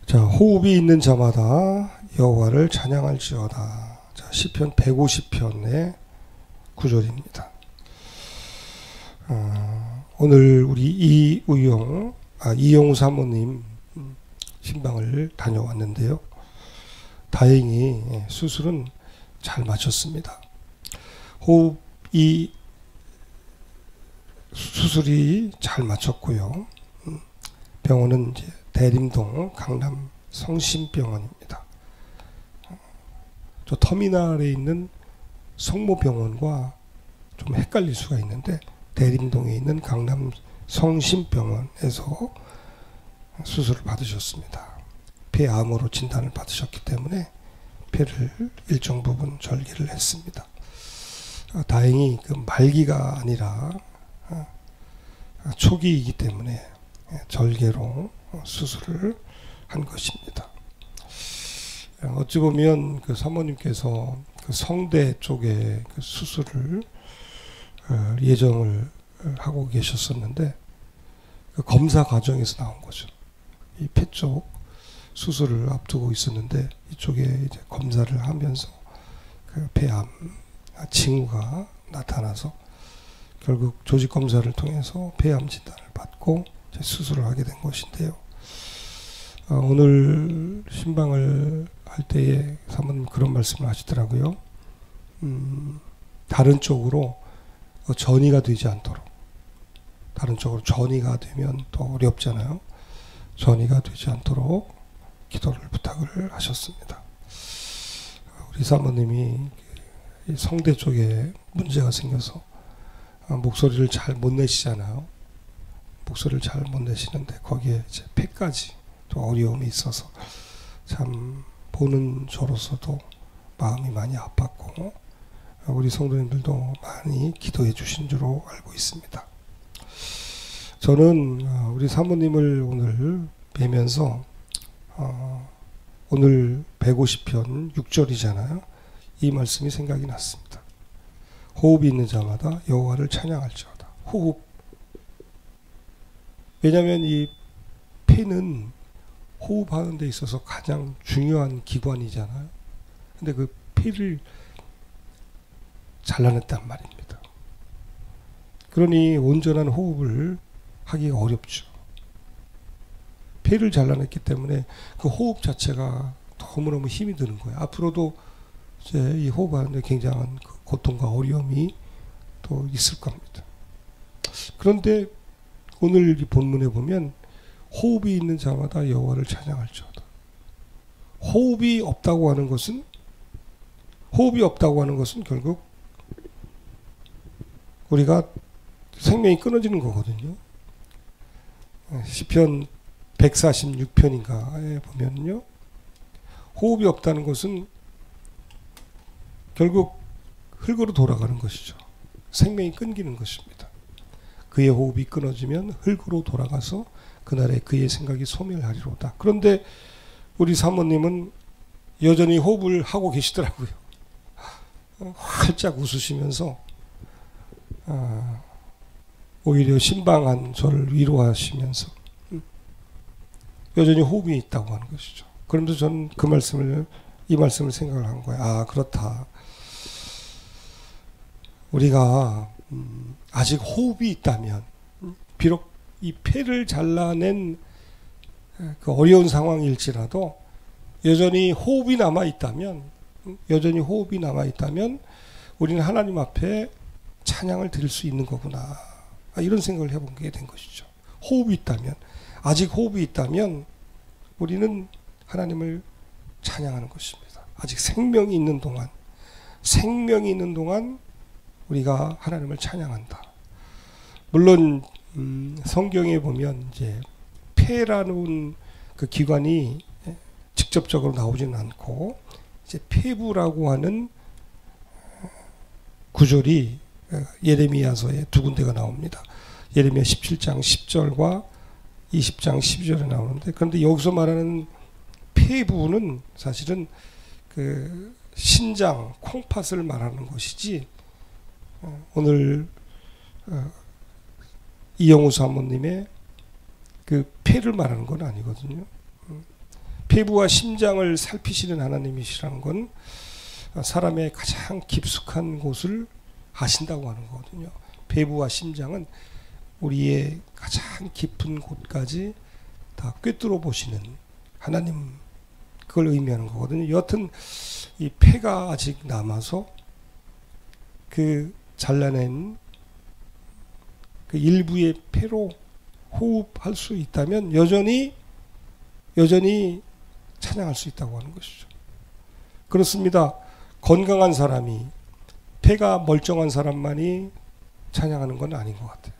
자, 호흡이 있는 자마다 여호와를 찬양할지어다. 자, 시편 150편의 구절입니다. 오늘 우리 이용우 사모님 신방을 다녀왔는데요. 다행히 수술은 잘 마쳤습니다. 호흡이 수술이 잘 마쳤고요. 병원은 이제 대림동 강남 성심병원입니다. 저 터미널에 있는 성모병원과 좀 헷갈릴 수가 있는데 대림동에 있는 강남 성심병원에서 수술을 받으셨습니다. 폐암으로 진단을 받으셨기 때문에 폐를 일정 부분 절개를 했습니다. 다행히 그 말기가 아니라 초기이기 때문에 절개로 수술을 한 것입니다. 어찌 보면 그 사모님께서 그 성대 쪽에 그 수술을 예정을 하고 계셨었는데 그 검사 과정에서 나온 거죠. 이 폐 쪽 수술을 앞두고 있었는데 이쪽에 이제 검사를 하면서 그 폐암 징후가 나타나서 결국 조직 검사를 통해서 폐암 진단을 받고 수술을 하게 된 것인데요. 오늘 신방을 할 때에 사모님 그런 말씀을 하시더라고요. 다른 쪽으로 전이가 되지 않도록, 다른 쪽으로 전이가 되면 또 어렵잖아요. 전이가 되지 않도록 기도를 부탁을 하셨습니다. 우리 사모님이 성대 쪽에 문제가 생겨서 목소리를 잘 못 내시잖아요. 목소리를 잘 못 내시는데 거기에 이제 폐까지 또 어려움이 있어서 참 보는 저로서도 마음이 많이 아팠고 우리 성도님들도 많이 기도해 주신 줄로 알고 있습니다. 저는 우리 사모님을 오늘 뵈면서 오늘 150편 6절이잖아요. 이 말씀이 생각이 났습니다. 호흡이 있는 자마다 여호와를 찬양할지어다. 호흡. 왜냐하면 이 폐는 호흡하는 데 있어서 가장 중요한 기관이잖아요. 근데 그 폐를 잘라냈단 말입니다. 그러니 온전한 호흡을 하기가 어렵죠. 폐를 잘라냈기 때문에 그 호흡 자체가 너무너무 힘이 드는 거예요. 앞으로도 이제 이 호흡하는데 굉장한 그 고통과 어려움이 또 있을 겁니다. 그런데 오늘 이 본문에 보면 호흡이 있는 자마다 여호와를 찬양할지어다. 호흡이 없다고 하는 것은 결국 우리가 생명이 끊어지는 거거든요. 시편 146편인가에 보면요. 호흡이 없다는 것은 결국 흙으로 돌아가는 것이죠. 생명이 끊기는 것입니다. 그의 호흡이 끊어지면 흙으로 돌아가서 그날에 그의 생각이 소멸하리로다. 그런데 우리 사모님은 여전히 호흡을 하고 계시더라고요. 활짝 웃으시면서 오히려 신방한 저를 위로하시면서 여전히 호흡이 있다고 하는 것이죠. 그러면서 저는 이 말씀을 생각을 한 거예요. 아, 그렇다. 우리가 아직 호흡이 있다면, 비록 이 폐를 잘라낸 그 어려운 상황일지라도 여전히 호흡이 남아 있다면 우리는 하나님 앞에 찬양을 드릴 수 있는 거구나. 이런 생각을 해보게 된 것이죠. 아직 호흡이 있다면 우리는 하나님을 찬양하는 것입니다. 아직 생명이 있는 동안 우리가 하나님을 찬양한다. 물론 성경에 보면 이제 폐라는 그 기관이 직접적으로 나오지는 않고 이제 폐부라고 하는 구절이 예레미야서에 두 군데가 나옵니다. 예레미야 17장 10절과 20장 12절에 나오는데, 그런데 여기서 말하는 폐부는 사실은 그 신장, 콩팥을 말하는 것이지 오늘 이영우 사모님의 그 폐를 말하는 건 아니거든요. 폐부와 심장을 살피시는 하나님이시라는 건 사람의 가장 깊숙한 곳을 아신다고 하는 거거든요. 폐부와 심장은 우리의 가장 깊은 곳까지 다 꿰뚫어 보시는 하나님, 그걸 의미하는 거거든요. 여하튼 이 폐가 아직 남아서 그 잘라낸 그 일부의 폐로 호흡할 수 있다면 여전히 찬양할 수 있다고 하는 것이죠. 그렇습니다. 건강한 사람이, 폐가 멀쩡한 사람만이 찬양하는 건 아닌 것 같아요.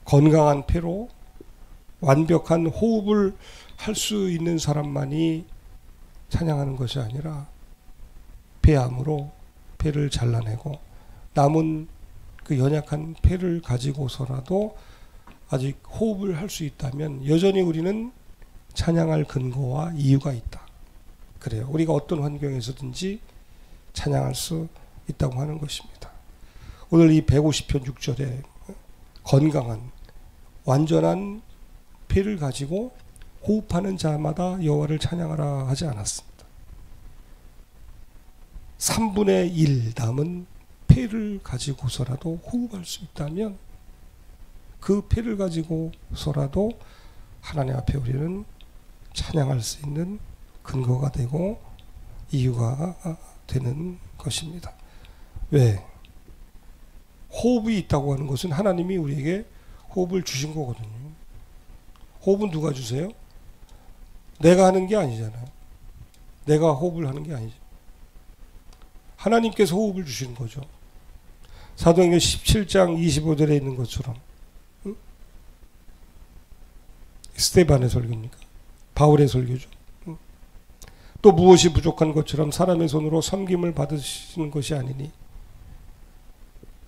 건강한 폐로 완벽한 호흡을 할 수 있는 사람만이 찬양하는 것이 아니라 폐암으로 폐를 잘라내고 남은 그 연약한 폐를 가지고서라도 아직 호흡을 할 수 있다면 여전히 우리는 찬양할 근거와 이유가 있다. 그래요. 우리가 어떤 환경에서든지 찬양할 수 있다고 하는 것입니다. 오늘 이 150편 6절에 건강한 완전한 폐를 가지고 호흡하는 자마다 여호와를 찬양하라 하지 않았습니다. 3분의 1 남은 폐를 가지고서라도 호흡할 수 있다면 그 폐를 가지고서라도 하나님 앞에 우리는 찬양할 수 있는 근거가 되고 이유가 되는 것입니다. 왜? 호흡이 있다고 하는 것은 하나님이 우리에게 호흡을 주신 거거든요. 호흡은 누가 주세요? 내가 하는 게 아니잖아요. 내가 호흡을 하는 게 아니죠. 하나님께서 호흡을 주시는 거죠. 사도행전 17장 25절에 있는 것처럼, 스데반의 설교입니까? 바울의 설교죠. 또 무엇이 부족한 것처럼 사람의 손으로 섬김을 받으시는 것이 아니니,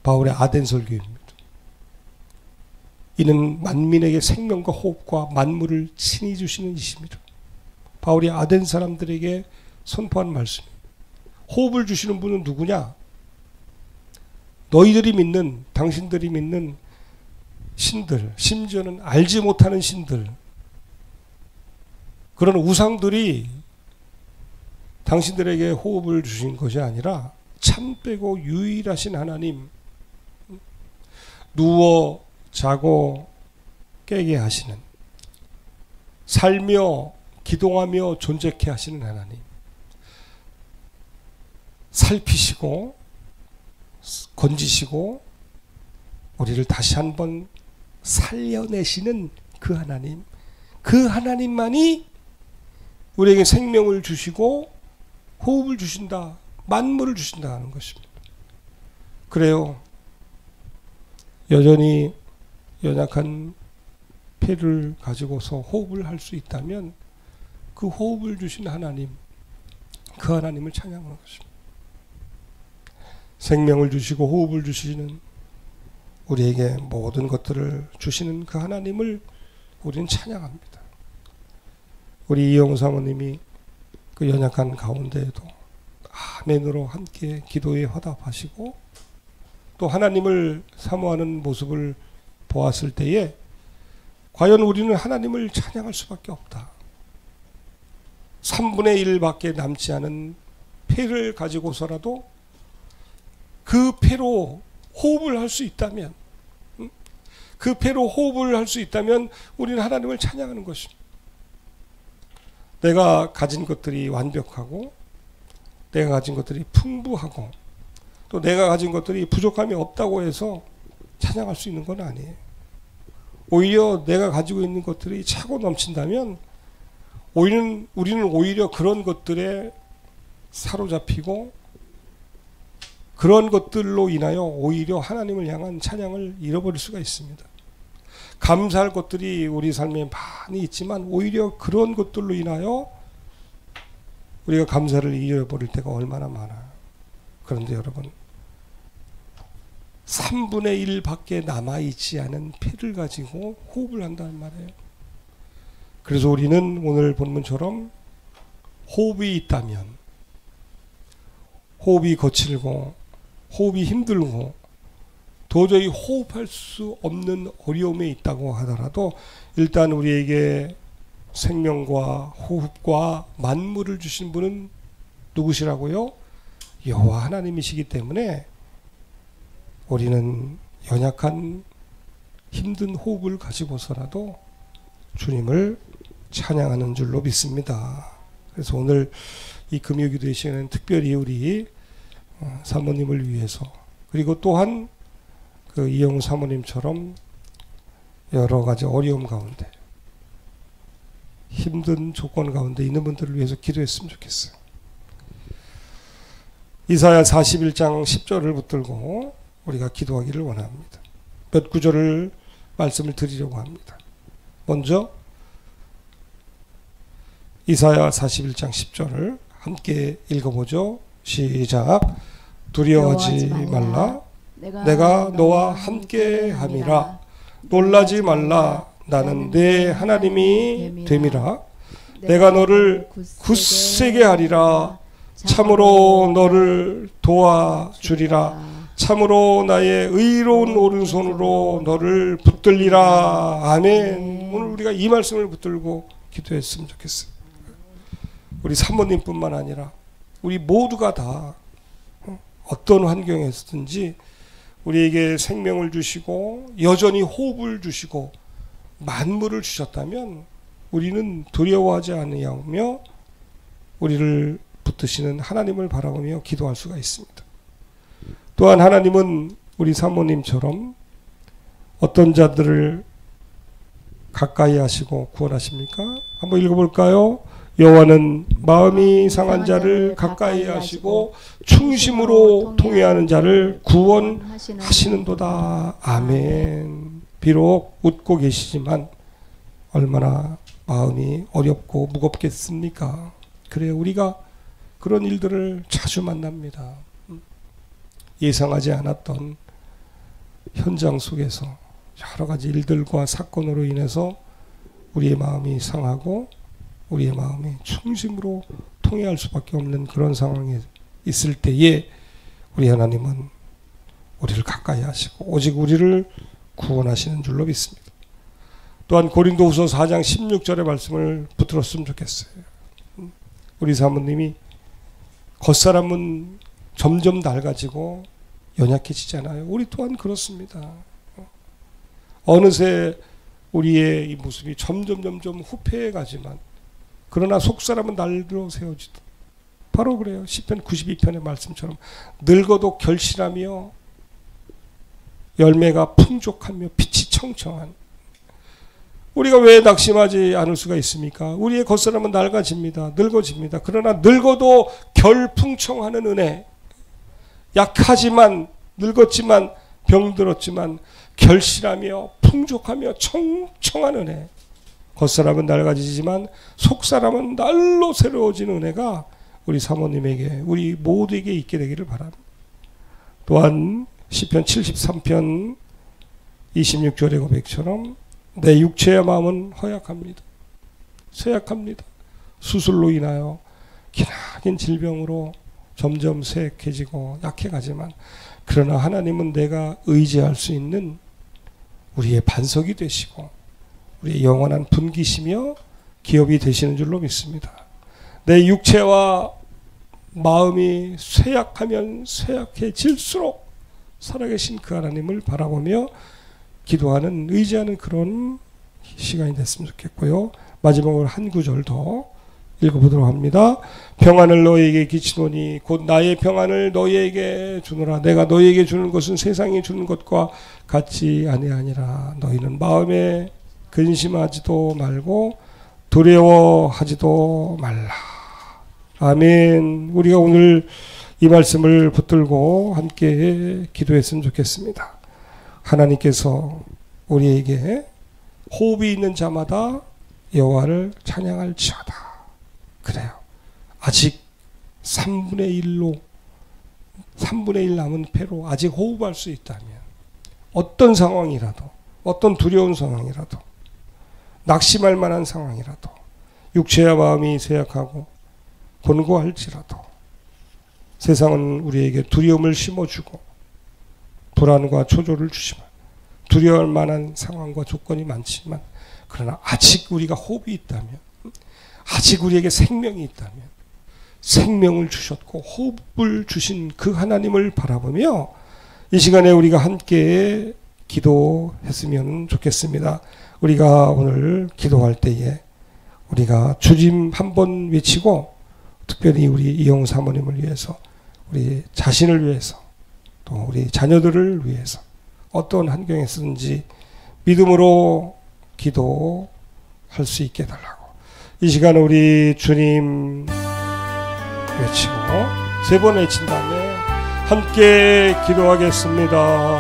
바울의 아덴 설교입니다. 이는 만민에게 생명과 호흡과 만물을 친히 주시는 이십니다. 바울이 아덴 사람들에게 선포한 말씀입니다. 호흡을 주시는 분은 누구냐? 너희들이 믿는, 당신들이 믿는 신들, 심지어는 알지 못하는 신들, 그런 우상들이 당신들에게 호흡을 주신 것이 아니라 참 빼고 유일하신 하나님, 누워 자고 깨게 하시는, 살며 기동하며 존재케 하시는 하나님, 살피시고 건지시고 우리를 다시 한번 살려내시는 그 하나님, 그 하나님만이 우리에게 생명을 주시고 호흡을 주신다, 만물을 주신다 하는 것입니다. 그래요. 여전히 연약한 폐를 가지고서 호흡을 할 수 있다면 그 호흡을 주신 하나님, 그 하나님을 찬양하는 것입니다. 생명을 주시고 호흡을 주시는, 우리에게 모든 것들을 주시는 그 하나님을 우리는 찬양합니다. 우리 이영우 사모님이 그 연약한 가운데에도 아멘으로 함께 기도에 화답하시고 또 하나님을 사모하는 모습을 보았을 때에 과연 우리는 하나님을 찬양할 수밖에 없다. 3분의 1밖에 남지 않은 폐를 가지고서라도 그 폐로 호흡을 할 수 있다면, 그 폐로 호흡을 할 수 있다면 우리는 하나님을 찬양하는 것입니다. 내가 가진 것들이 완벽하고 내가 가진 것들이 풍부하고 또 내가 가진 것들이 부족함이 없다고 해서 찬양할 수 있는 건 아니에요. 오히려 내가 가지고 있는 것들이 차고 넘친다면 우리는 오히려 그런 것들에 사로잡히고 그런 것들로 인하여 오히려 하나님을 향한 찬양을 잃어버릴 수가 있습니다. 감사할 것들이 우리 삶에 많이 있지만 오히려 그런 것들로 인하여 우리가 감사를 잃어버릴 때가 얼마나 많아요. 그런데 여러분, 3분의 1밖에 남아있지 않은 폐를 가지고 호흡을 한다는 말이에요. 그래서 우리는 오늘 본문처럼 호흡이 있다면, 호흡이 거칠고 호흡이 힘들고 도저히 호흡할 수 없는 어려움에 있다고 하더라도 일단 우리에게 생명과 호흡과 만물을 주신 분은 누구시라고요? 여호와 하나님이시기 때문에 우리는 연약한 힘든 호흡을 가지고서라도 주님을 찬양하는 줄로 믿습니다. 그래서 오늘 이 금요기도의 시간에는 특별히 우리 사모님을 위해서, 그리고 또한 그 이영우 사모님처럼 여러 가지 어려움 가운데, 힘든 조건 가운데 있는 분들을 위해서 기도했으면 좋겠어요. 이사야 41장 10절을 붙들고 우리가 기도하기를 원합니다. 몇 구절을 말씀을 드리려고 합니다. 먼저 이사야 41장 10절을 함께 읽어보죠. 시작. 두려워하지 말라. 내가 너와 함께 함이라. 놀라지 말라. 나는 내 하나님이 됨이라. 내가 너를 굳세게 하리라. 참으로 너를 도와주리라. 참으로 나의 의로운 오른손으로 너를 붙들리라. 아멘. 오늘 우리가 이 말씀을 붙들고 기도했으면 좋겠어요. 우리 사모님뿐만 아니라 우리 모두가 다 어떤 환경에서든지 우리에게 생명을 주시고 여전히 호흡을 주시고 만물을 주셨다면 우리는 두려워하지 아니하며 우리를 붙드시는 하나님을 바라보며 기도할 수가 있습니다. 또한 하나님은 우리 사모님처럼 어떤 자들을 가까이 하시고 구원하십니까? 한번 읽어볼까요? 여호와는 마음이 상한 자를 가까이 하시고 충심으로 통회하는 자를 구원하시는도다. 아멘. 비록 웃고 계시지만 얼마나 마음이 어렵고 무겁겠습니까? 그래, 우리가 그런 일들을 자주 만납니다. 예상하지 않았던 현장 속에서 여러 가지 일들과 사건으로 인해서 우리의 마음이 상하고 우리의 마음이 충심으로 통회할 수밖에 없는 그런 상황에 있을 때에 우리 하나님은 우리를 가까이 하시고 오직 우리를 구원하시는 줄로 믿습니다. 또한 고린도후서 4장 16절의 말씀을 붙들었으면 좋겠어요. 우리 사모님이 겉사람은 점점 낡아지고 연약해지잖아요. 우리 또한 그렇습니다. 어느새 우리의 이 모습이 점점 후패해 가지만 그러나 속사람은 날로 세워지도. 바로 그래요. 시편 92편의 말씀처럼 늙어도 결실하며 열매가 풍족하며 빛이 청청한. 우리가 왜 낙심하지 않을 수가 있습니까? 우리의 겉사람은 낡아집니다. 늙어집니다. 그러나 늙어도 결풍청하는 은혜. 약하지만 늙었지만 병들었지만 결실하며 풍족하며 청청한 은혜. 겉사람은 낡아지지만 속사람은 날로 새로워지는 은혜가 우리 사모님에게 우리 모두에게 있게 되기를 바랍니다. 또한 시편 73편 26절의 고백처럼 내 육체의 마음은 허약합니다. 쇠약합니다. 수술로 인하여 기나긴 질병으로 점점 쇠약해지고 약해가지만 그러나 하나님은 내가 의지할 수 있는 우리의 반석이 되시고 우리의 영원한 분기시며 기업이 되시는 줄로 믿습니다. 내 육체와 마음이 쇠약하면 쇠약해질수록 살아계신 그 하나님을 바라보며 기도하는 의지하는 그런 시간이 됐으면 좋겠고요. 마지막으로 한 구절 더 읽어보도록 합니다. 평안을 너희에게 끼치노니 곧 나의 평안을 너희에게 주노라. 내가 너희에게 주는 것은 세상이 주는 것과 같지 아니하니라. 너희는 마음에 근심하지도 말고 두려워하지도 말라. 아멘. 우리가 오늘 이 말씀을 붙들고 함께 기도했으면 좋겠습니다. 하나님께서 우리에게 호흡이 있는 자마다 여호와를 찬양할지어다. 그래요. 아직 3분의 1 남은 패로 아직 호흡할 수 있다면 어떤 상황이라도 어떤 두려운 상황이라도 낙심할 만한 상황이라도 육체와 마음이 쇠약하고 곤고할지라도 세상은 우리에게 두려움을 심어주고 불안과 초조를 주지만 두려워할 만한 상황과 조건이 많지만 그러나 아직 우리가 호흡이 있다면, 아직 우리에게 생명이 있다면, 생명을 주셨고 호흡을 주신 그 하나님을 바라보며 이 시간에 우리가 함께 기도했으면 좋겠습니다. 우리가 오늘 기도할 때에 우리가 주님 한번 외치고, 특별히 우리 이영우 사모님을 위해서, 우리 자신을 위해서, 또 우리 자녀들을 위해서 어떤 환경에서든지 믿음으로 기도할 수 있게 해달라고. 이 시간 우리 주님 외치고 3번 외친 다음에 함께 기도하겠습니다.